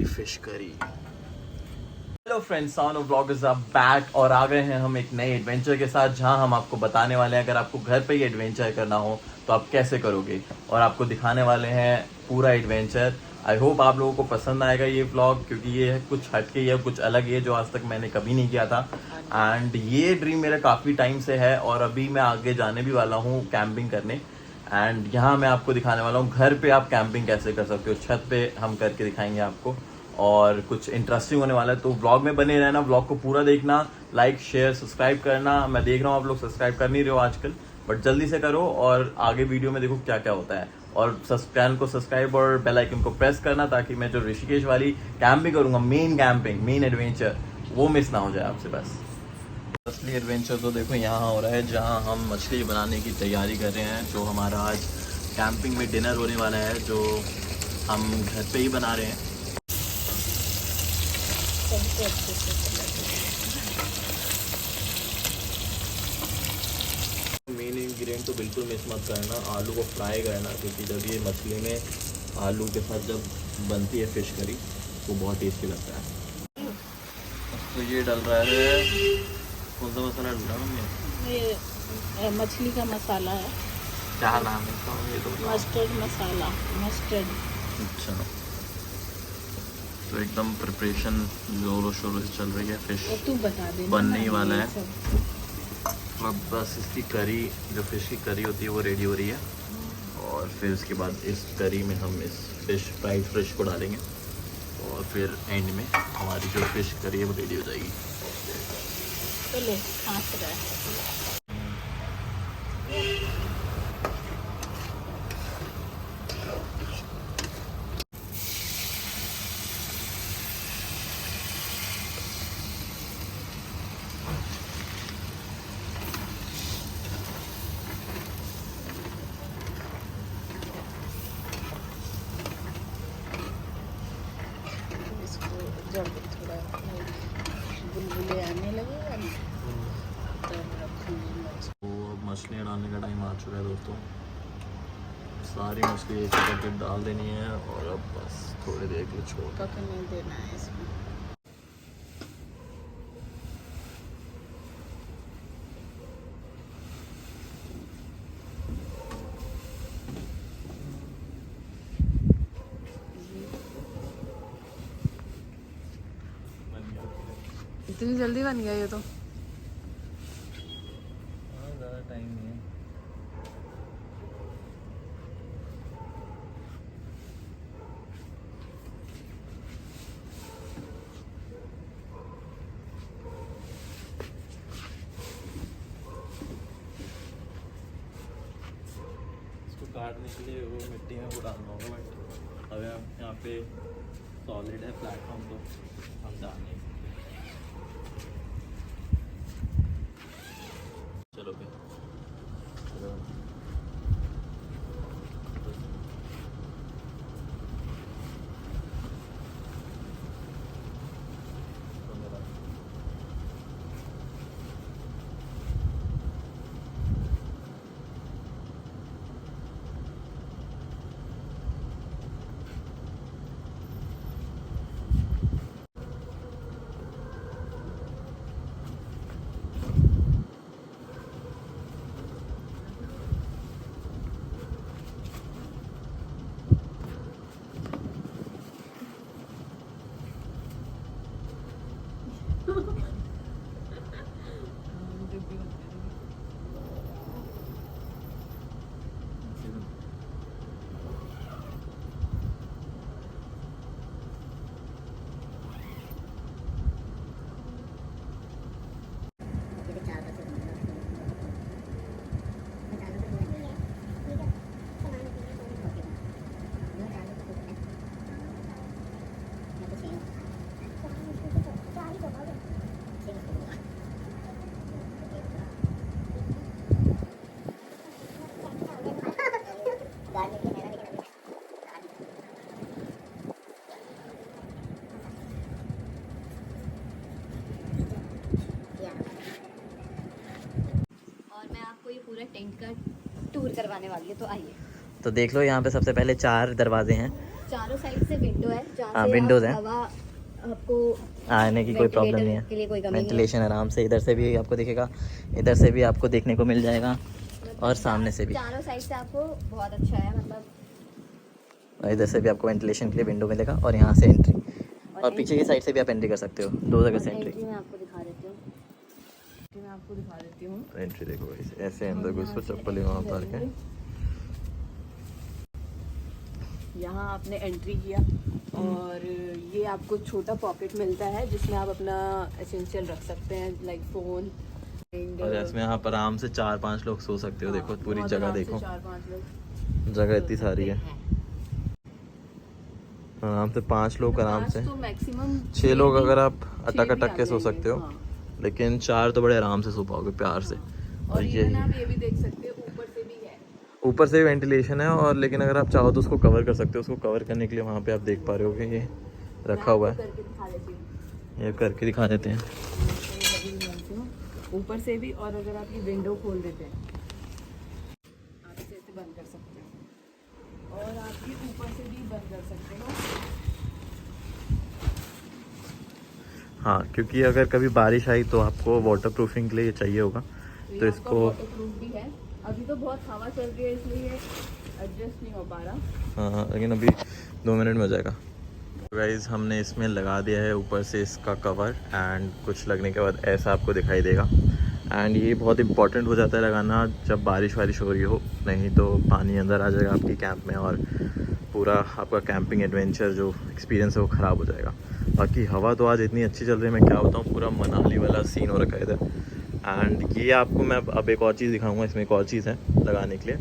की fish curry. Hello friends, sound of vloggers are back और आ गए हैं हम एक नए एडवेंचर के साथ, जहां हम आपको बताने वाले हैं अगर आपको घर पे ही एडवेंचर करना हो तो आप कैसे करोगे, और आपको दिखाने वाले हैं पूरा एडवेंचर। आई होप आप लोगों को पसंद आएगा ये व्लॉग, क्योंकि ये कुछ हटके या कुछ अलग है जो आज तक मैंने कभी नहीं किया था। एंड ये ड्रीम मेरा काफ़ी टाइम से है और अभी मैं आगे जाने भी वाला हूँ कैंपिंग करने। एंड यहाँ मैं आपको दिखाने वाला हूँ घर पे आप कैंपिंग कैसे कर सकते हो, छत पे हम करके दिखाएंगे आपको, और कुछ इंटरेस्टिंग होने वाला है। तो व्लॉग में बने रहना, व्लॉग को पूरा देखना, लाइक शेयर सब्सक्राइब करना। मैं देख रहा हूँ आप लोग सब्सक्राइब कर नहीं रहे हो आजकल, बट जल्दी से करो और आगे वीडियो में देखो क्या क्या होता है। और चैनल को सब्सक्राइब और बेल आइकन को प्रेस करना, ताकि मैं जो ऋषिकेश वाली कैंपिंग करूँगा, मेन कैंपिंग, मेन एडवेंचर, वो मिस ना हो जाए आपसे। बस असली एडवेंचर तो देखो यहाँ हो रहा है, जहाँ हम मछली बनाने की तैयारी कर रहे हैं। जो हमारा आज कैंपिंग में डिनर होने वाला है, जो हम घर पे ही बना रहे हैं। मेन इंग्रेडिएंट तो बिल्कुल मिस मत करना, आलू को फ्राई करना, क्योंकि जब ये मछली में आलू के साथ जब बनती है फिश करी तो बहुत टेस्टी लगता है। तो ये डल रहा है, कौन सा मसाला डल रहा है मम्मी? ये मछली का मसाला है। क्या नाम है इसका? ये तो मस्टर्ड मसाला, मस्टर्ड। अच्छा, तो एकदम प्रिपरेशन जोरों शोरों से चल रही है, फिश तू बता दे, बनने ही वाला है। अब बस इसकी करी, जो फिश की करी होती है वो रेडी हो रही है, और फिर उसके बाद इस करी में हम इस फिश, फ्राइड फिश को डालेंगे, और फिर एंड में हमारी जो फिश करी है वो रेडी हो जाएगी। चले खास रहा है। जब थोड़ा बुलबुले आने लगेगा ना तब रखूँगी मछली। तो अब मछलियाँ डालने का टाइम आ चुका है दोस्तों। सारी मछली एक करके डाल देनी है, और अब बस थोड़ी देर के लिए छोड़ पकने देना है इसमें। इतनी जल्दी बन गया ये तो। ज़्यादा टाइम नहीं है। इसको काटने के लिए वो मिट्टी में वो डालना होगा, बट अगर यहाँ पे सॉलिड है प्लेटफॉर्म तो हम डाल नहीं सकते। चलो फिर पूरा टेंट का टूर करवाने वाली है, तो आइए। तो देख लो, यहाँ पे सबसे पहले 4 दरवाजे हैं, चारों साइड से विंडो है जहाँ हाँ, से विंडोज़ आप हैं। हवा आपको आने की कोई प्रॉब्लम नहीं के लिए कोई है, कमी नहीं है। वेंटिलेशन आराम से इधर से भी आपको दिखेगा, इधर से भी आपको देखने को मिल जाएगा और सामने से भी, चारों साइड से आपको बहुत अच्छा है मतलब। और इधर से भी आपको वेंटिलेशन के लिए विंडो मिलेगा और यहाँ से एंट्री, और पीछे की साइड से भी आप एंट्री कर सकते हो, दो जगह से एंट्री। एंट्री में आपको दिखा देती हूँ, मैं आपको दिखा देती हूँ। एंट्री देखो guys, ऐसे अंदर घुसो, चप्पल वहाँ पर के। यहाँ आपने एंट्री किया और ये आपको छोटा पॉकेट मिलता है जिसमें आप अपना एसेंशियल रख सकते हैं, लाइक फोन। और इसमें यहाँ पर आराम से 4-5 लोग सो सकते हो। देखो पूरी जगह देखो, 4-5 लोग जगह इतनी सारी है, आराम से 5 लोग आराम से। तो मैक्सिमम 6 लोग अगर आप अटक अटक के सो सकते हो, लेकिन 4 तो बड़े आराम से सो पाओगे प्यार से। और ये ना आप ये भी देख सकते हो ऊपर से भी है, ऊपर से वेंटिलेशन है, और लेकिन अगर आप चाहो तो उसको कवर कर सकते हो। उसको कवर करने के लिए वहाँ पे आप देख पा रहे हो कि ये रखा हुआ है, करके दिखा देती हूँ ये करके दिखा देते हैं। ऊपर से भी। और अगर आप ये विंडो खोल देते हैं, आप इसे ऐसे बंद कर सकते हो और आप ये ऊपर से भी बंद कर सकते हो। हाँ, क्योंकि अगर कभी बारिश आई तो आपको वाटर प्रूफिंग के लिए ये चाहिए होगा, तो इसको वाटरप्रूफ भी है। अभी तो बहुत हवा चल रही है इसलिए एडजस्ट नहीं हो पा रहा। हाँ, लेकिन अभी 2 मिनट में हो जाएगा। गाइज हमने इसमें लगा दिया है ऊपर से इसका कवर, एंड कुछ लगने के बाद ऐसा आपको दिखाई देगा। एंड ये बहुत इंपॉर्टेंट हो जाता है लगाना जब बारिश वारिश हो रही हो, नहीं तो पानी अंदर आ जाएगा आपकी कैंप में और पूरा आपका कैंपिंग एडवेंचर जो एक्सपीरियंस है वो ख़राब हो जाएगा। बाकी हवा तो आज इतनी अच्छी चल रही है, मैं क्या बताऊँ, पूरा मनाली वाला सीन हो रखा है इधर। एंड ये आपको मैं अब एक और चीज़ दिखाऊंगा, इसमें एक और चीज़ है लगाने के लिए।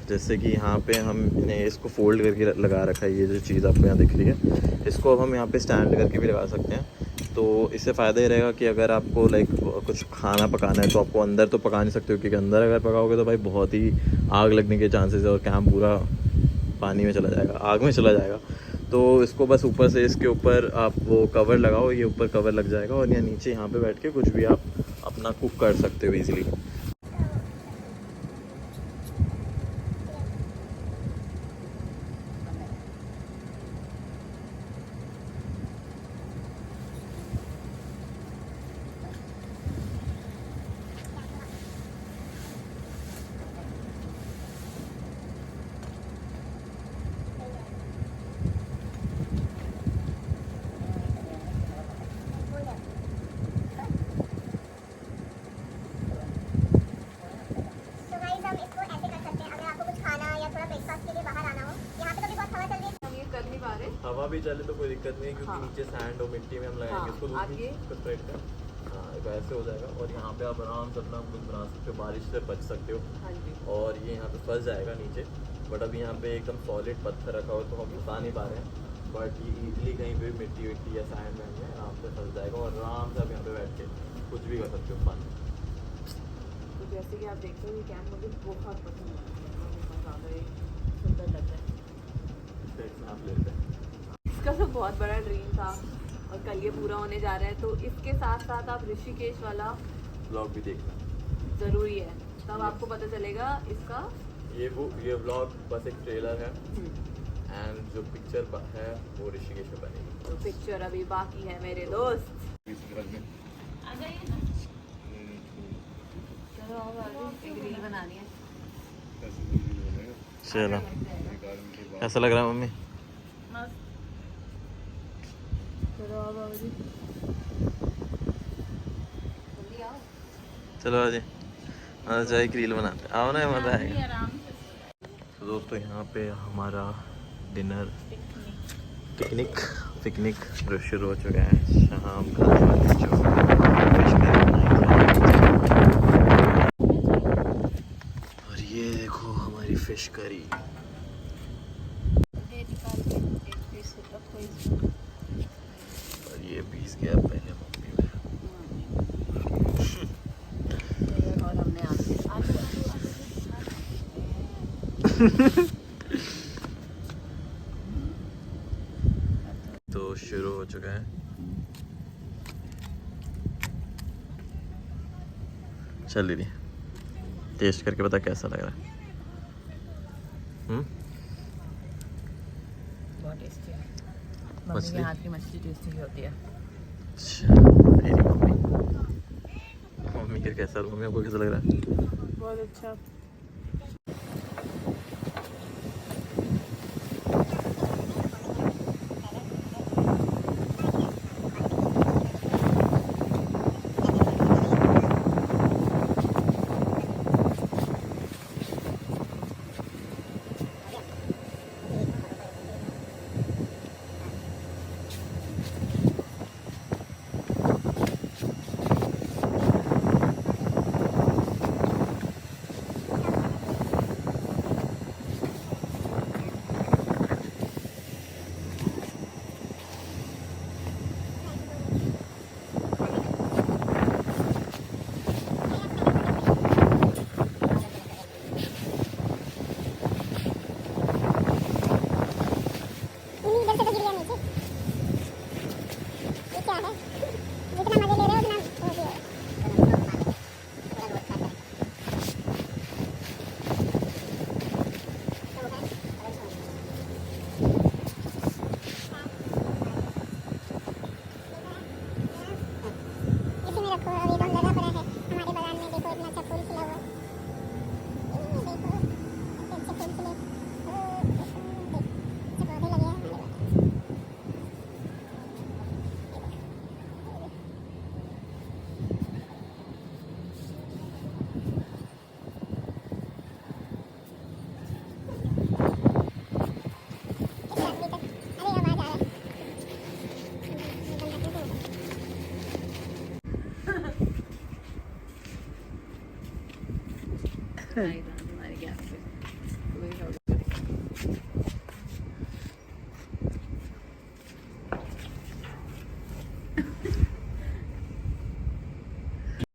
जैसे कि यहाँ पे हमने इसको फोल्ड करके लगा रखा है, ये जो चीज़ आपको यहाँ दिख रही है, इसको अब हम यहाँ पे स्टैंड करके भी लगा सकते हैं। तो इससे फ़ायदा ये रहेगा कि अगर आपको लाइक कुछ खाना पकाना है तो आपको अंदर तो पका नहीं सकते हो, क्योंकि अंदर अगर पकाओगे तो भाई बहुत ही आग लगने के चांसेस है और कैंप पूरा पानी में चला जाएगा, आग में चला जाएगा। तो इसको बस ऊपर से इसके ऊपर आप वो कवर लगाओ, ये ऊपर कवर लग जाएगा और यहाँ नीचे यहाँ पे बैठ के कुछ भी आप अपना कुक कर सकते हो ईजिली। हवा भी चले तो कोई दिक्कत नहीं है, क्योंकि नीचे सैंड और मिट्टी में हम लगाएंगे इसको स्प्रेड कर। हाँ, वैसे हो जाएगा। और यहाँ पे आप आराम से अपना कुछ बना सकते हो, बारिश से बच सकते हो। और ये यहाँ पे फंस जाएगा नीचे, बट अभी यहाँ पे एकदम सॉलिड पत्थर रखा हो तो हम बता नहीं पा रहे हैं, बट ये इजीली कहीं पे मिट्टी विट्टी या सैंड में आराम से फंस जाएगा और आराम से आप यहाँ पे बैठ के कुछ भी कर सकते हो फन। तो जैसे कि आप देखते हो ये कैंप मुझे बहुत पसंद है, बहुत ज़्यादा ही सुंदर लग रहा है। आप लेते हैं, इसका तो बहुत बड़ा ड्रीम था और कल ये पूरा होने जा रहा है। तो इसके साथ साथ आप ऋषिकेश वाला ब्लॉग भी देखना ज़रूरी है, तब आपको पता चलेगा इसका। ये ब्लॉग बस एक ट्रेलर है, एंड जो पिक्चर है वो ऋषिकेश में बनेगी। तो पिक्चर अभी बाकी है मेरे दोस्त। चलो अब एक रील बनानी है। चलो, कैसा लग रहा है मम्मी? चलो अब अभी चलो अजय, चाहे एक रील बनाते हैं, आओ ना, मज़ा आएगा। तो दोस्तों यहाँ पे हमारा डिनर पिकनिक शुरू हो चुका है। शाम खाने वाली जो फिश करी बनाई है, और ये देखो हमारी फिश करी। और ये पीस गया पहले मम्मी में। और हमने तो शुरू हो चुका है। चल दीदी, टेस्ट करके बता कैसा लग रहा है। बहुत टेस्टी है। मम्मी मछली? के हाथ की मछली टेस्टी होती है। अच्छा मेरी मम्मी, मम्मी का कैसा, मम्मी आपको कैसा लग रहा है? बहुत अच्छा। हमारे गैस पे